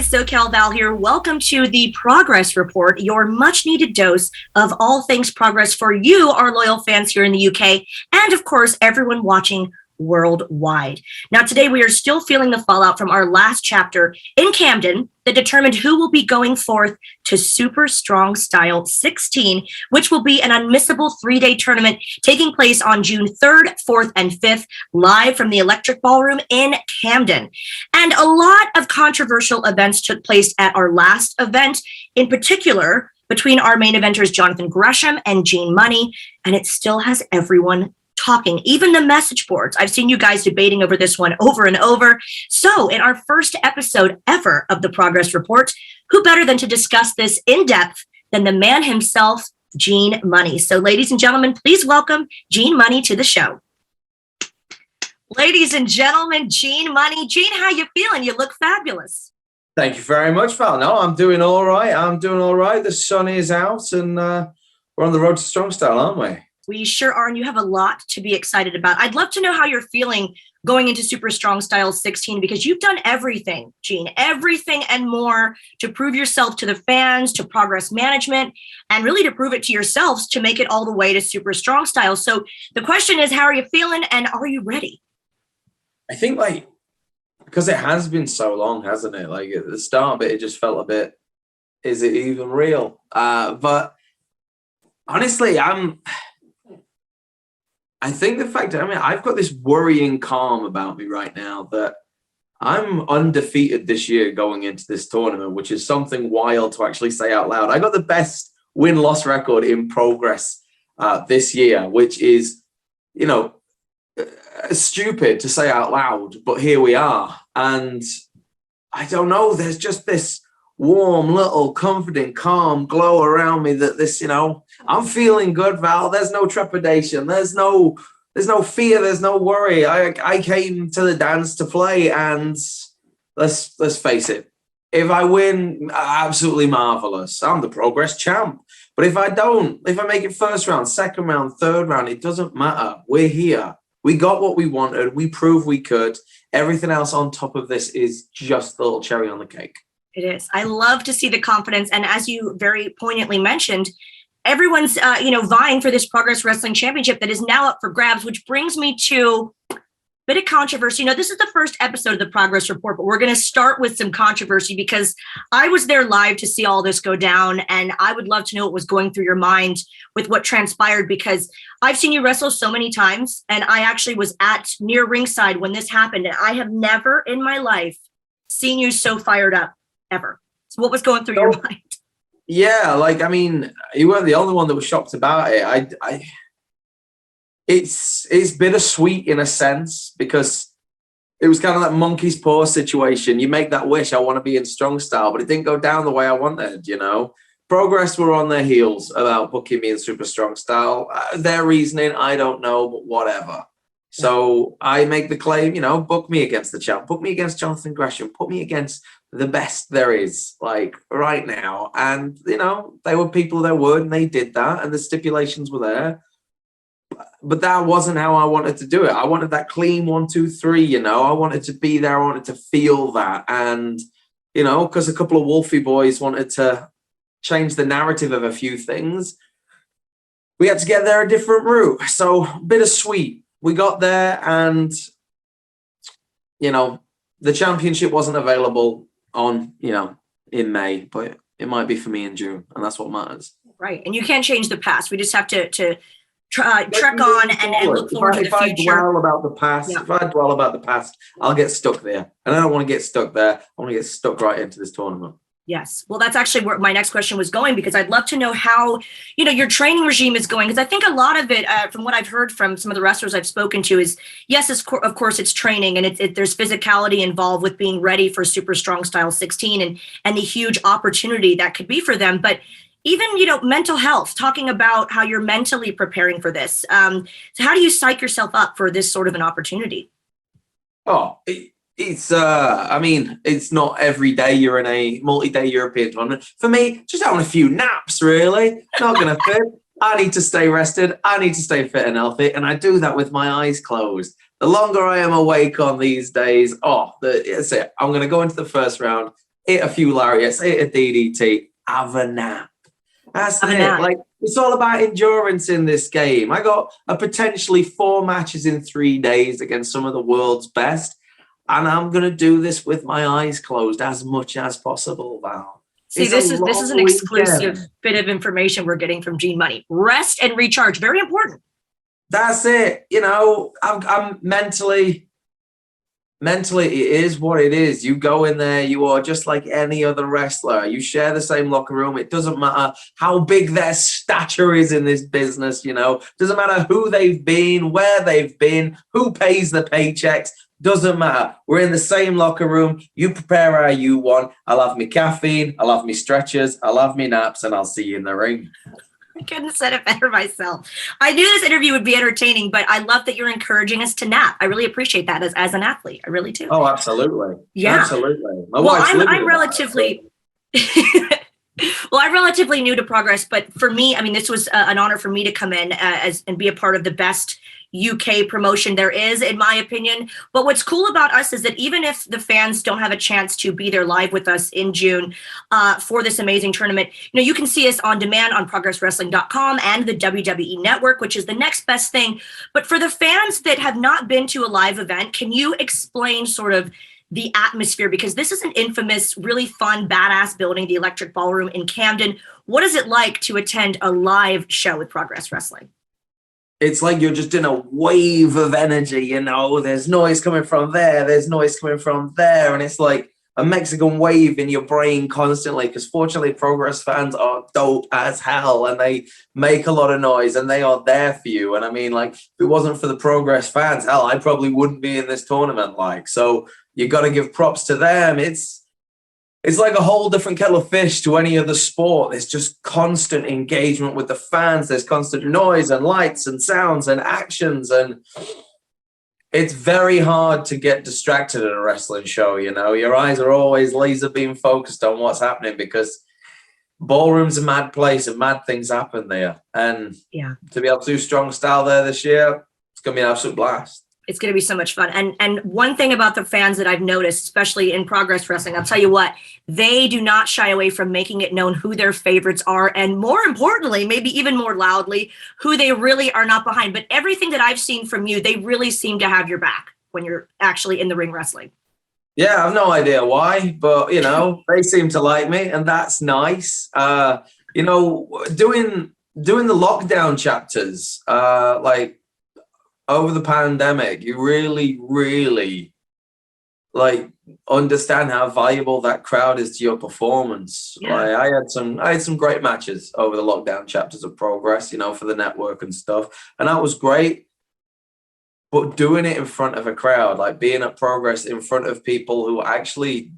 guys, So Cal Val here. Welcome to the Progress Report, your much needed dose of all things progress for you, our loyal fans here in the UK, and of course, everyone watching worldwide. Now, today we are still feeling the fallout from our last chapter in Camden that determined who will be going forth to Super Strong Style 16, which will be an unmissable 3-day tournament taking place on June 3rd, 4th, and 5th, live from the Electric Ballroom in Camden. And a lot of controversial events took place at our last event, in particular between our main eventers, Jonathan Gresham and Gene Munny, and it still has everyone talking, even the message boards. I've seen you guys debating over this one over and over. So in our first episode ever of the Progress Report, who better than to discuss this in depth than the man himself, Gene Munny. So ladies and gentlemen, please welcome Gene Munny to the show. Ladies and gentlemen, Gene Munny. Gene, how you feeling? You look fabulous. Thank you very much, Val. No, I'm doing all right. The sun is out and we're on the road to Strong Style, aren't we? We sure are, and you have a lot to be excited about. I'd love to know how you're feeling going into Super Strong Style 16, because you've done everything, Gene, everything and more to prove yourself to the fans, to Progress Management, and really to prove it to yourselves to make it all the way to Super Strong Style. So the question is, how are you feeling, and are you ready? I think, because it has been so long, hasn't it? Like, at the start of it, it just felt a bit, is it even real? But honestly, I think the fact, I've got this worrying calm about me right now that I'm undefeated this year going into this tournament, which is something wild to actually say out loud. I got the best win-loss record in Progress this year, which is, stupid to say out loud, but here we are. And I don't know, there's just this warm, little, comforting, calm glow around me that this, I'm feeling good, Val. There's no trepidation. There's no fear. There's no worry. I came to the dance to play, and let's face it. If I win, absolutely marvelous. I'm the Progress champ. But if I don't, if I make it first round, second round, third round, it doesn't matter. We're here. We got what we wanted. We proved we could. Everything else on top of this is just the little cherry on the cake. It is. I love to see the confidence. And as you very poignantly mentioned, everyone's, vying for this Progress Wrestling Championship that is now up for grabs, which brings me to a bit of controversy. This is the first episode of the Progress Report, but we're going to start with some controversy because I was there live to see all this go down. And I would love to know what was going through your mind with what transpired, because I've seen you wrestle so many times. And I actually was at near ringside when this happened. And I have never in my life seen you so fired up. Ever. So what was going through your mind? Yeah, you weren't the only one that was shocked about it. It's bittersweet in a sense, because it was kind of that monkey's paw situation. You make that wish, I want to be in Strong Style, but it didn't go down the way I wanted, Progress were on their heels about booking me in Super Strong Style. Their reasoning, I don't know, but whatever. So I make the claim, book me against the champ, book me against Jonathan Gresham, put me against the best there is, right now. And, they were people of their word, and they did that, and the stipulations were there. But that wasn't how I wanted to do it. I wanted that clean 1, 2, 3, I wanted to be there. I wanted to feel that. And, because a couple of Wolfie boys wanted to change the narrative of a few things, we had to get there a different route. So bittersweet. We got there, and, the championship wasn't available on, in May, but it might be for me in June, and that's what matters. Right. And you can't change the past. We just have to trek on and look forward to the future. If I dwell about the past, I'll get stuck there. And I don't want to get stuck there. I want to get stuck right into this tournament. Yes. Well, that's actually where my next question was going, because I'd love to know how, your training regime is going. Because I think a lot of it, from what I've heard from some of the wrestlers I've spoken to, is, yes, of course, it's training, and there's physicality involved with being ready for Super Strong Style 16 and the huge opportunity that could be for them. But even, mental health, talking about how you're mentally preparing for this. So how do you psych yourself up for this sort of an opportunity? It's not every day you're in a multi-day European tournament. For me, just having a few naps, really. Not going to fit. I need to stay rested. I need to stay fit and healthy. And I do that with my eyes closed. The longer I am awake on these days, that's it. I'm going to go into the first round hit a few lariats, hit a DDT, have a nap. That's Have a it. nap. Like, it's all about endurance in this game. I got a potentially 4 matches in 3 days against some of the world's best, and I'm going to do this with my eyes closed as much as possible, Val. See, this is an exclusive bit of information we're getting from Gene Munny. Rest and recharge, very important. That's it. You know, I'm mentally, it is what it is. You go in there, you are just like any other wrestler. You share the same locker room. It doesn't matter how big their stature is in this business, you know. Doesn't matter who they've been, where they've been, who pays the paychecks. Doesn't matter. We're in the same locker room. You prepare how you want. I'll have me caffeine. I'll have me stretchers. I'll have me naps, and I'll see you in the ring. I couldn't have said it better myself. I knew this interview would be entertaining, but I love that you're encouraging us to nap. I really appreciate that as an athlete. I really do. Oh, absolutely. Yeah. Absolutely. I'm relatively well, I'm relatively new to Progress, but for me, I mean, this was an honor for me to come in and be a part of the best UK promotion there is, in my opinion. But what's cool about us is that even if the fans don't have a chance to be there live with us in June for this amazing tournament, you know, you can see us on demand on progresswrestling.com and the WWE Network, which is the next best thing. But for the fans that have not been to a live event, can you explain sort of the atmosphere? Because this is an infamous, really fun, badass building, the Electric Ballroom in Camden. What is it like to attend a live show with Progress Wrestling? It's like you're just in a wave of energy, you know. There's noise coming from there, there's noise coming from there, and it's like a Mexican wave in your brain constantly, because fortunately Progress fans are dope as hell and they make a lot of noise and they are there for you. And I mean, like, if it wasn't for the Progress fans, hell, I probably wouldn't be in this tournament. Like, so you got to give props to them. It's like a whole different kettle of fish to any other sport. There's just constant engagement with the fans. There's constant noise and lights and sounds and actions. And it's very hard to get distracted at a wrestling show, you know. Your eyes are always laser beam focused on what's happening, because ballroom's a mad place and mad things happen there. And to be able to do strong style there this year, it's going to be an absolute blast. It's going to be so much fun. And one thing about the fans that I've noticed, especially in Progress Wrestling, I'll tell you what, they do not shy away from making it known who their favorites are. And more importantly, maybe even more loudly, who they really are not behind. But everything that I've seen from you, they really seem to have your back when you're actually in the ring wrestling. Yeah, I have no idea why, but, you know, they seem to like me, and that's nice. You know, doing the lockdown chapters, like, over the pandemic, you really, really like understand how valuable that crowd is to your performance. Yeah. Like, I had some great matches over the lockdown chapters of Progress, you know, for the network and stuff, and that was great. But doing it in front of a crowd, like being at Progress in front of people who actually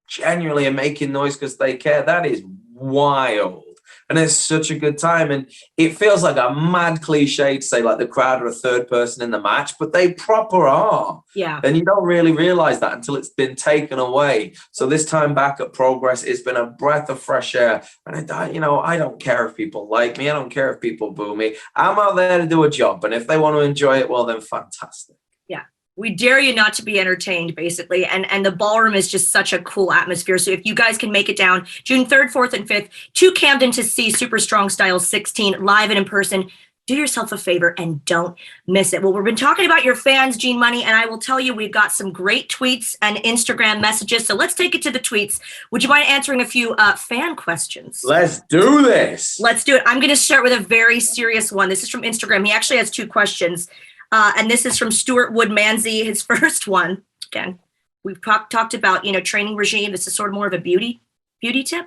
genuinely are making noise because they care, that is wild. And it's such a good time. And it feels like a mad cliche to say like the crowd are a third person in the match, but they proper are. Yeah. And you don't really realize that until it's been taken away. So this time back at Progress, it's been a breath of fresh air. And I don't care if people like me. I don't care if people boo me. I'm out there to do a job. And if they want to enjoy it, well, then fantastic. Yeah. We dare you not to be entertained, basically. And the ballroom is just such a cool atmosphere. So if you guys can make it down June 3rd, 4th, and 5th to Camden to see Super Strong Style 16 live and in person, do yourself a favor and don't miss it. Well, we've been talking about your fans, Gene Munny, and I will tell you we've got some great tweets and Instagram messages. So let's take it to the tweets. Would you mind answering a few fan questions? Let's do this. Let's do it. I'm going to start with a very serious one. This is from Instagram. He actually has 2 questions. And this is from Stewart Woodmansey, his first one. Again, we've talked about, you know, training regime. This is sort of more of a beauty tip.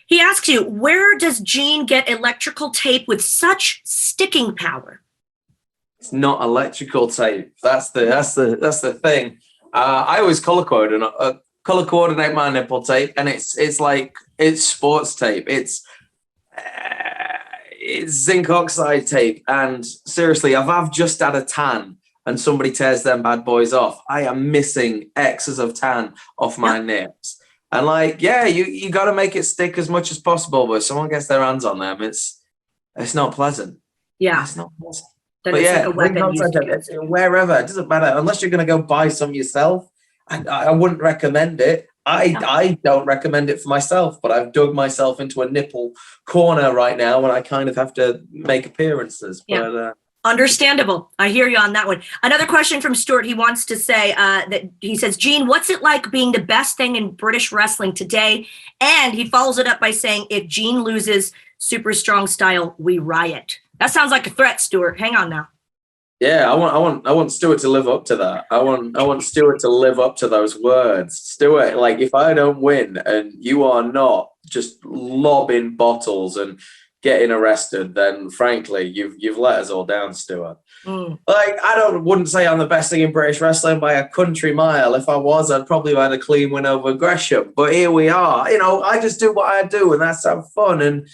He asks you, where does Gene get electrical tape with such sticking power? It's not electrical tape. That's the thing. I always color coordinate my nipple tape, and it's sports tape. It's zinc oxide tape, and seriously, I've just had a tan and somebody tears them bad boys off. I am missing X's of tan off my nips. And like, yeah, you got to make it stick as much as possible, but if someone gets their hands on them, it's not pleasant. Yeah. It's not pleasant. But yeah, like wherever, it doesn't matter. Unless you're going to go buy some yourself, I wouldn't recommend it. I don't recommend it for myself, but I've dug myself into a nipple corner right now and I kind of have to make appearances. Yeah. But understandable. I hear you on that one. Another question from Stewart. He wants to say that he says, Gene, what's it like being the best thing in British wrestling today? And he follows it up by saying, if Gene loses super strong style, we riot. That sounds like a threat, Stewart. Hang on now. yeah, I want Stewart to live up to that. I want Stewart to live up to those words. Stewart, like if I don't win and you are not just lobbing bottles and getting arrested, then frankly, you've let us all down, Stewart. Like I wouldn't say I'm the best thing in British wrestling by a country mile. If I was, I'd probably have had a clean win over Gresham. But here we are. You know, I just do what I do, and that's have fun. And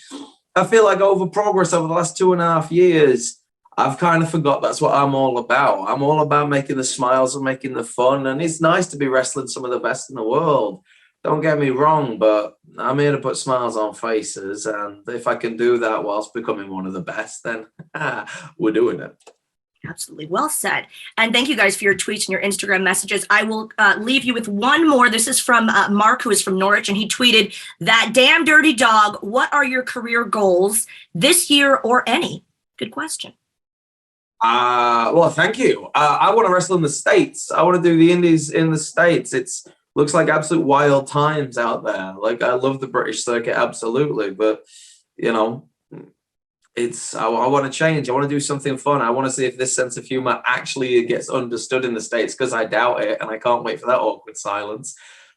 I feel like over Progress over the last 2.5 years, I've kind of forgot that's what I'm all about. I'm all about making the smiles and making the fun. And it's nice to be wrestling some of the best in the world. Don't get me wrong, but I'm here to put smiles on faces. And if I can do that whilst becoming one of the best, then we're doing it. Absolutely. Well said. And thank you guys for your tweets and your Instagram messages. I will leave you with one more. This is from Mark, who is from Norwich, and he tweeted, that damn dirty dog, what are your career goals this year or any? Good question. Well, thank you. I want to wrestle in the States. I want to do the indies in the States. It's looks like absolute wild times out there. Like I love the British circuit, absolutely. But, you know, I want to change. I want to do something fun. I want to see if this sense of humor actually gets understood in the States, because I doubt it. And I can't wait for that awkward silence.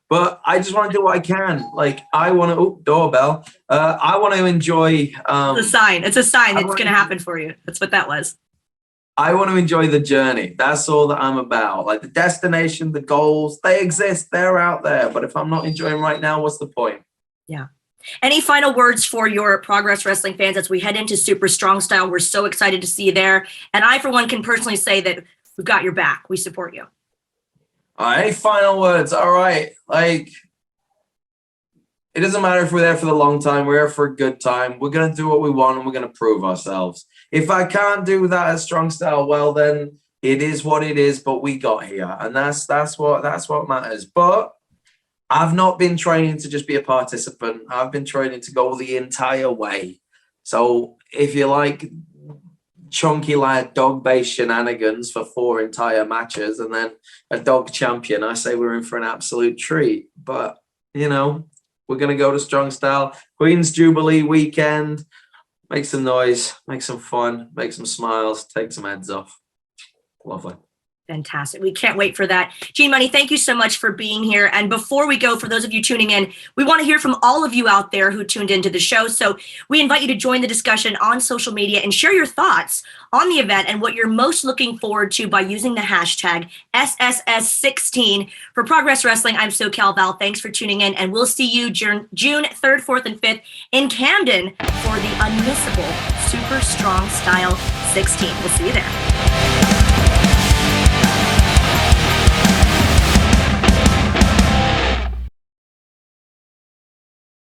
But I just want to do what I can. Like I want to, doorbell. I want to enjoy. It's a sign. It's a sign that's going to happen for you. That's what that was. I want to enjoy the journey. That's all that I'm about. Like the destination, the goals, they exist. They're out there. But if I'm not enjoying right now, what's the point? Yeah. Any final words for your Progress Wrestling fans as we head into Super Strong Style? We're so excited to see you there. And I, for one, can personally say that we've got your back. We support you. Any final words? All right. Like, it doesn't matter if we're there for the long time. We're here for a good time. We're going to do what we want and we're going to prove ourselves. If I can't do that at Strong Style, well, then it is what it is, but we got here. And that's what matters. But I've not been training to just be a participant. I've been training to go the entire way. So if you like chunky like dog-based shenanigans for 4 entire matches and then a dog champion, I say we're in for an absolute treat. But, you know, we're going to go to Strong Style. Queen's Jubilee weekend. Make some noise, make some fun, make some smiles, take some heads off. Lovely. Fantastic. We can't wait for that. Gene Munny, thank you so much for being here. And before we go, for those of you tuning in, we want to hear from all of you out there who tuned into the show. So we invite you to join the discussion on social media and share your thoughts on the event and what you're most looking forward to by using the hashtag SSS16. For Progress Wrestling, I'm So Cal Val. Thanks for tuning in, and we'll see you June 3rd, 4th, and 5th in Camden for the unmissable Super Strong Style 16. We'll see you there.